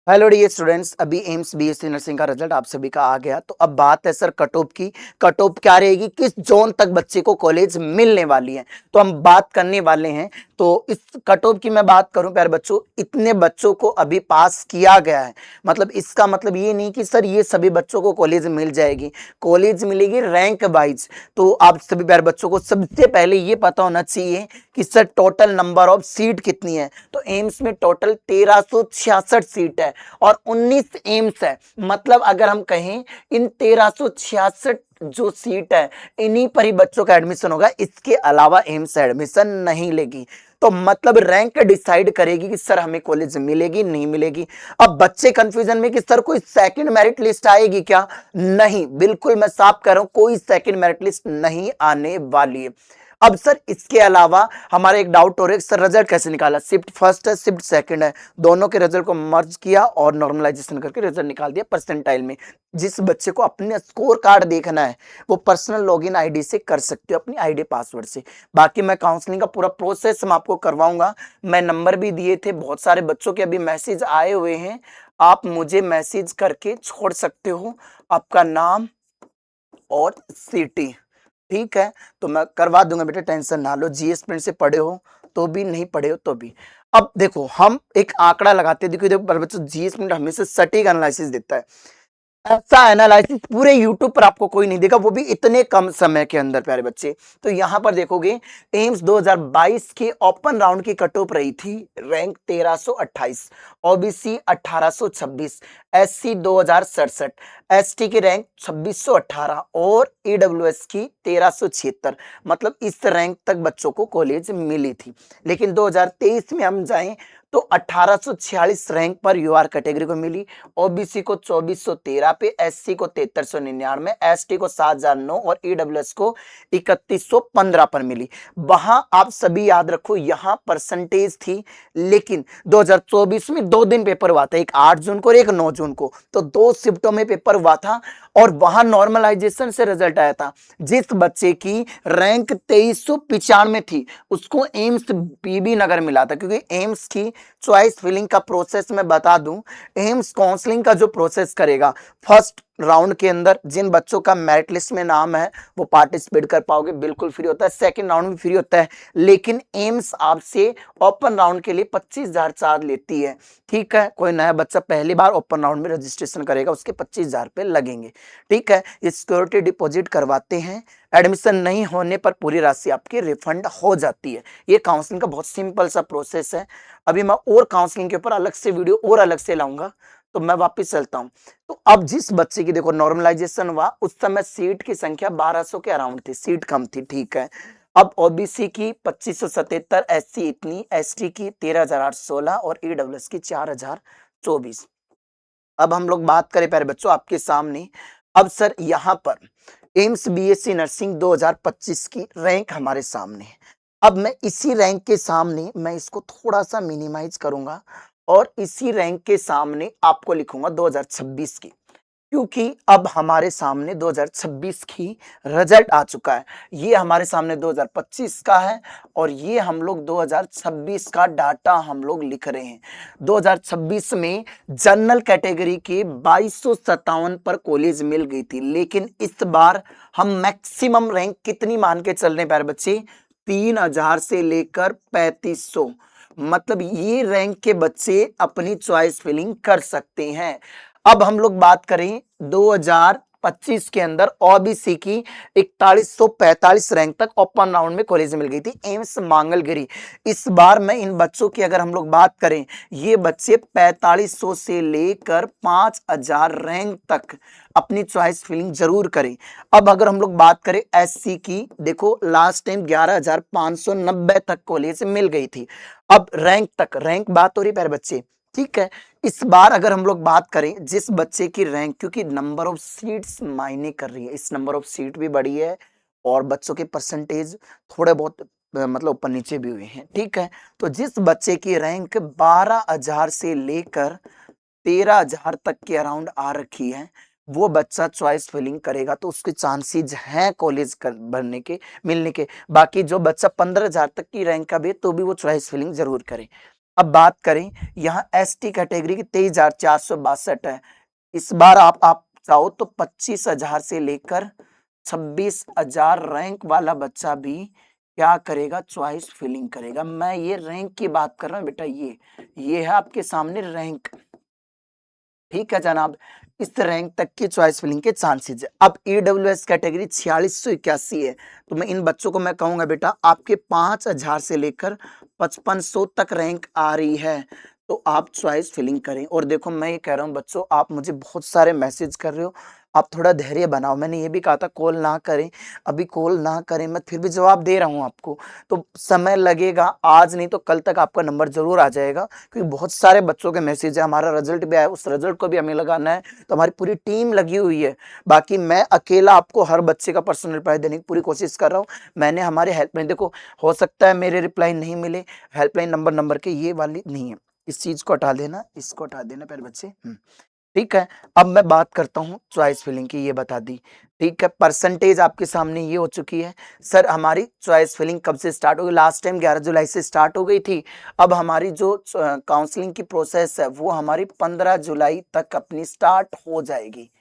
Hello dear students, अभी AIIMS BSc nursing का result आप सभी का आ गया। तो अब बात है सर कट ऑफ की। कट ऑफ क्या रहेगी, किस जोन तक बच्चे को कॉलेज मिलने वाली है, तो हम बात करने वाले हैं। तो इस कट ऑफ की मैं बात करूं प्यारे बच्चों, इतने बच्चों को अभी पास किया गया है। मतलब इसका मतलब ये नहीं कि सर ये सभी बच्चों को कॉलेज मिल जाएगी, कॉलेज मिलेगी रैंक वाइज। तो आप सभी प्यारे बच्चों को सबसे पहले ये पता होना चाहिए कि sir total number of seat कितनी है। तो एम्स में टोटल 1366 सीट है और 19 एम्स है। मतलब अगर हम कहें इन 1366 जो सीट है इन्हीं पर ही बच्चों का एडमिशन होगा, इसके अलावा एम्स एडमिशन नहीं लेगी। तो मतलब रैंक डिसाइड करेगी कि सर हमें कॉलेज मिलेगी नहीं मिलेगी। अब बच्चे कंफ्यूजन में कि सर कोई सेकंड मेरिट लिस्ट आएगी क्या? नहीं, बिल्कुल मैं साफ कह रहा हूं, कोई सेकंड मेरिट लिस्ट नहीं आने वाली है। अब सर इसके अलावा हमारा एक डाउट हो रहा है, सर रिजल्ट कैसे निकाला, शिफ्ट फर्स्ट है शिफ्ट सेकंड है, दोनों के रिजल्ट को मर्ज किया और नॉर्मलाइजेशन करके रिजल्ट निकाल दिया परसेंटाइल में। जिस बच्चे को अपने स्कोर कार्ड देखना है वो पर्सनल लॉगिन आईडी से कर सकते हो, अपनी आईडी पासवर्ड से। बाकी मैं काउंसलिंग का पूरा प्रोसेस मैं आपको करवाऊंगा। मैं नंबर भी दिए थे, बहुत सारे बच्चों के अभी मैसेज आए हुए हैं, आप मुझे मैसेज करके छोड़ सकते हो आपका नाम और सिटी। ठीक है, तो मैं करवा दूंगा बेटा, टेंशन ना लो। जीएस प्रिंट से पढ़े हो तो भी, नहीं पढ़े हो तो भी। अब देखो हम एक आंकड़ा लगाते हैं। देखो बच्चों, जीएस प्रिंट हमेशा सटीक एनालिसिस देता है। ऐसा एनालिसिस पूरे यूट्यूब पर आपको कोई नहीं देगा, वो भी इतने कम समय के अंदर प्यारे बच्चे। तो यहां पर देखोगे एम्स 2022 के ओपन राउंड की कट ऑफ रही थी रैंक 1328, ओबीसी 1826, एससी 2067, एसटी की रैंक 2618 और ईडब्ल्यूएस की 1376। मतलब इस रैंक तक बच्चों को कॉलेज मिली थी। लेकिन 2023 में हम जाएं तो 1846 रैंक पर यूआर कैटेगरी को मिली, ओबीसी को 2413 पे, एससी को 7399, एसटी को 7009 और ईडब्ल्यूएस को 3115 पर मिली। वहां आप सभी याद रखो यहां परसेंटेज थी। लेकिन 2024 में 2 दिन पेपर हुआ था, एक 8 जून को और एक 9 जून को, तो 2 शिफ्टों में पेपर हुआ था और वहां नॉर्मलाइजेशन से रिजल्ट आया था। जिस बच्चे की रैंक 2395 थी उसको एम्स पीबी नगर मिला था, क्योंकि एम्स की चॉइस फिलिंग का प्रोसेस मैं बता दूं, एम्स काउंसलिंग का जो प्रोसेस करेगा, फर्स्ट राउंड के अंदर जिन बच्चों का मेरिट लिस्ट में नाम है वो पार्टिसिपेट कर पाओगे, बिल्कुल फ्री होता है। सेकंड राउंड भी फ्री होता है, लेकिन एम्स आपसे ओपन राउंड के लिए 25,000 चार्ज लेती है। ठीक है, कोई नया बच्चा पहली बार ओपन राउंड में रजिस्ट्रेशन करेगा उसके 25,000 रुपए लगेंगे। ठीक है, ये सिक्योरिटी डिपॉजिट करवाते हैं, एडमिशन नहीं होने पर पूरी राशि आपकी रिफंड हो जाती है। ये काउंसलिंग का बहुत सिंपल सा प्रोसेस है। अभी मैं और काउंसलिंग के ऊपर अलग से वीडियो और अलग से लाऊंगा। तो मैं वापस चलता हूं। तो अब जिस बच्चे की देखो नॉर्मलाइजेशन हुआ उस समय सीट की संख्या 1200 के अराउंड थी, सीट कम थी। ठीक है, अब ओबीसी की 2577, एससी इतनी, एसटी की 13,816 और ईडब्ल्यूएस की 4,024। अब हम लोग बात करें प्यारे बच्चों आपके सामने। अब सर यहां पर एम्स बीएससी नर्सिंग 2025 की रैंक हमारे सामने है। अब मैं इसी रैंक के सामने मैं इसको थोड़ा सा मिनिमाइज करूंगा और इसी रैंक के सामने आपको लिखूंगा 2026 की, क्योंकि अब हमारे सामने 2026 की रिजल्ट आ चुका है। ये हमारे सामने 2025 का है और ये हम लोग 2026 का डाटा हम लोग लिख रहे हैं। 2026 में जनरल कैटेगरी के 2257 पर कॉलेज मिल गई थी, लेकिन इस बार हम मैक्सिमम रैंक कितनी मान के चल रहे हैं प्यारे बच्चे? 3000 से लेकर 3500। मतलब ये रैंक के बच्चे अपनी चॉइस फिलिंग कर सकते हैं। अब हम लोग बात करें 2025 के अंदर ओबीसी की 4145 रैंक तक ओपन राउंड में कॉलेज मिल गई थी एम्स मांगलगिरी। इस बार मैं इन बच्चों की अगर हम लोग बात करें, ये बच्चे 4500 से लेकर 5000 रैंक तक अपनी चॉइस फिलिंग जरूर करें। अब अगर हम लोग बात करें एससी की, देखो लास्ट टाइम 11,590 तक कॉलेज मिल गई थी। अब रैंक तक, रैंक बात हो रही प्यारे बच्चे। ठीक है, इस बार अगर हम लोग बात करें जिस बच्चे की रैंक, क्योंकि नंबर ऑफ सीट्स मायने कर रही है, इस नंबर ऑफ सीट भी बढ़ी है और बच्चों के परसेंटेज थोड़े बहुत मतलब ऊपर नीचे भी हुए हैं। ठीक है, तो जिस बच्चे की रैंक 12,000 से लेकर 13,000 तक के अराउंड आ रखी है, वो बच्चा चॉइस फिलिंग करेगा तो उसके चांसेस हैं कॉलेज बनने के, मिलने के। बाकी जो बच्चा 15,000 तक की रैंक का भी तो भी वो चॉइस फिलिंग जरूर करे। अब बात करें यहाँ एसटी कैटेगरी की 23,462 है। इस बार आप चाहो तो 25,000 से लेकर 26,000 रैंक वाला बच्चा भी क्या करेगा, चॉइस फिलिंग करेगा। मैं ये रैंक की बात कर रहा हूँ बेटा, ये है आपके सामने रैंक। ठीक है जनाब, इस रैंक तक की चॉइस फिलिंग के चांसेस है। अब ईडब्ल्यूएस कैटेगरी 4681 है, तो मैं इन बच्चों को मैं कहूंगा बेटा आपके 5,000 से लेकर 5500 तक रैंक आ रही है, तो आप चॉइस फिलिंग करें। और देखो मैं ये कह रहा हूँ बच्चों, आप मुझे बहुत सारे मैसेज कर रहे हो, आप थोड़ा धैर्य बनाओ। मैंने ये भी कहा था कॉल ना करें, अभी कॉल ना करें, मैं फिर भी जवाब दे रहा हूँ आपको। तो समय लगेगा, आज नहीं तो कल तक आपका नंबर जरूर आ जाएगा, क्योंकि बहुत सारे बच्चों के मैसेज है। हमारा रिजल्ट भी आया, उस रिजल्ट को भी हमें लगाना है, तो हमारी पूरी टीम लगी हुई है। बाकी मैं अकेला आपको हर बच्चे का पर्सनल रिप्लाई देने की पूरी कोशिश कर रहा हूँ। मैंने हमारे हेल्पलाइन, देखो हो सकता है मेरे रिप्लाई नहीं मिले, हेल्पलाइन नंबर के ये वाली नहीं है, इस चीज को हटा देना, इसको हटा देना प्यारे बच्चे। ठीक है, अब मैं बात करता हूँ चॉइस फिलिंग की, ये बता दी। ठीक है, परसेंटेज आपके सामने ये हो चुकी है। सर हमारी चॉइस फिलिंग कब से स्टार्ट होगी? लास्ट टाइम 11 जुलाई से स्टार्ट हो गई थी। अब हमारी जो काउंसलिंग की प्रोसेस है वो हमारी 15 जुलाई तक अपनी स्टार्ट हो जाएगी।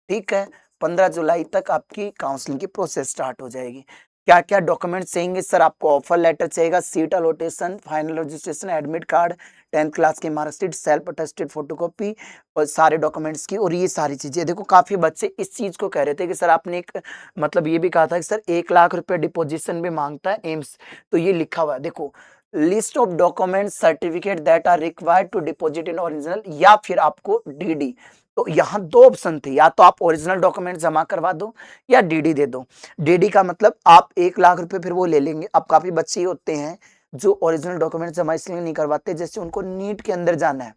ठीक है, 15 जुलाई तक आपकी काउंसलिंग की प्रोसेस स्टार्ट हो जाएगी। क्या क्या डॉक्यूमेंट चाहिए सर? आपको ऑफर लेटर चाहिएगा, seat allotment, final registration, admit card, 10th class की मार्कशीट, सेल्फ अटेस्टेड फोटोकॉपी और सारे डॉक्यूमेंट्स की, और ये सारी चीजें। देखो काफी बच्चे इस चीज को कह रहे थे कि सर आपने एक मतलब ये भी कहा था कि सर 1 लाख रुपए डिपोजिशन भी मांगता है एम्स, तो ये लिखा हुआ है देखो, list of document certificate that are required to deposit in original, या फिर आपको डीडी। तो यहाँ दो ऑप्शन थे, या तो आप ओरिजिनल डॉक्यूमेंट जमा करवा दो या डीडी दे दो। डीडी का मतलब आप 1 लाख रुपए फिर वो ले लेंगे। अब काफी बच्चे होते हैं जो ओरिजिनल डॉक्यूमेंट जमा इसलिए नहीं करवाते, जैसे उनको नीट के अंदर जाना है,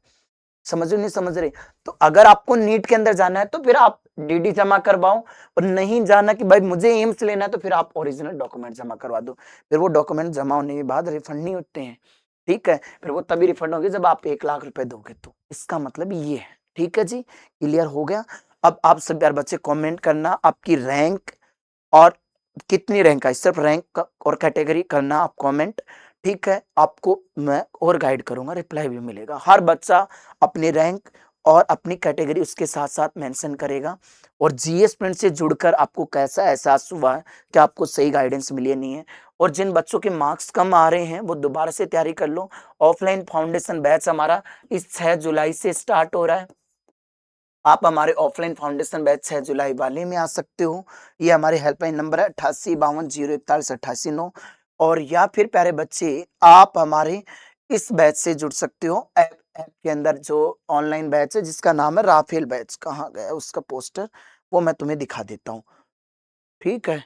समझ रहे नहीं समझ रहे? तो अगर आपको नीट के अंदर जाना है तो फिर आप डीडी जमा करवाओ, और नहीं जाना कि भाई मुझे एम्स लेना है, तो फिर आप ओरिजिनल डॉक्यूमेंट जमा करवा दो। फिर वो डॉक्यूमेंट जमा होने के बाद रिफंड नहीं होते हैं। ठीक है, फिर वो तभी रिफंड होंगे जब आप 1 लाख रुपए दोगे, तो इसका मतलब ये है। ठीक है जी, क्लियर हो गया? अब आप सब यार बच्चे कमेंट करना आपकी रैंक और कितनी रैंक आई, सिर्फ रैंक और कैटेगरी करना आप कमेंट। ठीक है, आपको मैं और गाइड करूंगा, रिप्लाई भी मिलेगा। हर बच्चा अपनी रैंक और अपनी कैटेगरी उसके साथ साथ मेंशन करेगा। और जीएस प्रिंट से जुड़कर आपको कैसा एहसास हुआ है कि आपको सही गाइडेंस मिली नहीं है? और जिन बच्चों के मार्क्स कम आ रहे हैं वो दोबारा से तैयारी कर लो। ऑफलाइन फाउंडेशन बैच हमारा इस 6 जुलाई से स्टार्ट हो रहा है। आप हमारे ऑफलाइन फाउंडेशन बैच 6 जुलाई वाले में आ सकते हो। ये हमारे हेल्पलाइन नंबर है 8852014889। और या फिर प्यारे बच्चे आप हमारे इस बैच से जुड़ सकते हो। ऐप के अंदर जो ऑनलाइन बैच है जिसका नाम है राफेल बैच, कहाँ गया उसका पोस्टर, वो मैं तुम्हें दिखा देता हूँ। ठीक है,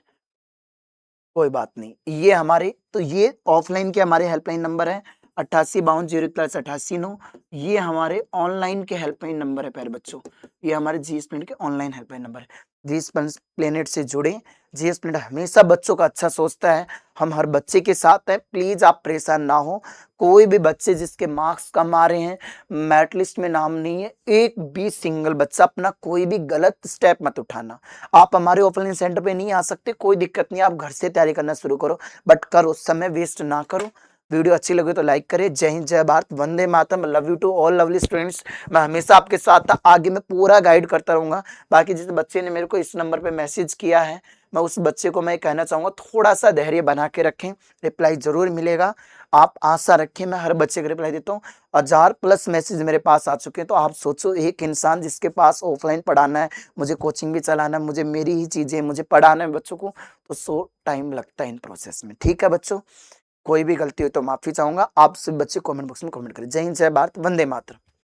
कोई बात नहीं। ये हमारे, तो ये ऑफलाइन के हमारे हेल्पलाइन नंबर है 8852014889। ये हमारे ऑनलाइन के हेल्पलाइन नंबर है प्यारे बच्चों। ये हमारे जीएस प्लेनेट के ऑनलाइन हेल्पलाइन नंबर है। जीएस प्लेनेट से जुड़े। जीएस प्लेनेट हमेशा बच्चों का अच्छा सोचता है, हम हर बच्चे के साथ हैं। प्लीज आप परेशान ना हो। कोई भी बच्चे जिसके मार्क्स कम आ रहे हैं, मेरिट लिस्ट में नाम नहीं है, एक भी सिंगल बच्चा अपना कोई भी गलत स्टेप मत उठाना। आप हमारे ऑफलाइन सेंटर पे नहीं आ सकते, कोई दिक्कत नहीं, आप घर से तैयारी करना शुरू करो, बट करो, समय वेस्ट ना करो। वीडियो अच्छी लगे तो लाइक करें। जय हिंद, जय भारत, वंदे मातरम। Love you to all lovely students. मैं हमेशा आपके साथ था, आगे मैं पूरा गाइड करता रहूंगा। बाकी जिस बच्चे ने मेरे को इस नंबर पे मैसेज किया है, मैं उस बच्चे को मैं कहना चाहूंगा थोड़ा सा धैर्य बना के रखें, रिप्लाई जरूर मिलेगा। आप आशा रखें, मैं हर बच्चे को रिप्लाई देता हूँ। 1000+ मैसेज मेरे पास आ चुके हैं, तो आप सोचो एक इंसान जिसके पास ऑफलाइन पढ़ाना है, मुझे कोचिंग भी चलाना है, मुझे मेरी ही चीजें, मुझे पढ़ाना है बच्चों को, तो सो टाइम लगता है इन प्रोसेस में। ठीक है बच्चों, कोई भी गलती हो तो माफी चाहूंगा। आप सब बच्चे कमेंट बॉक्स में कमेंट करें। जय हिंद, जय भारत, वंदे मातरम।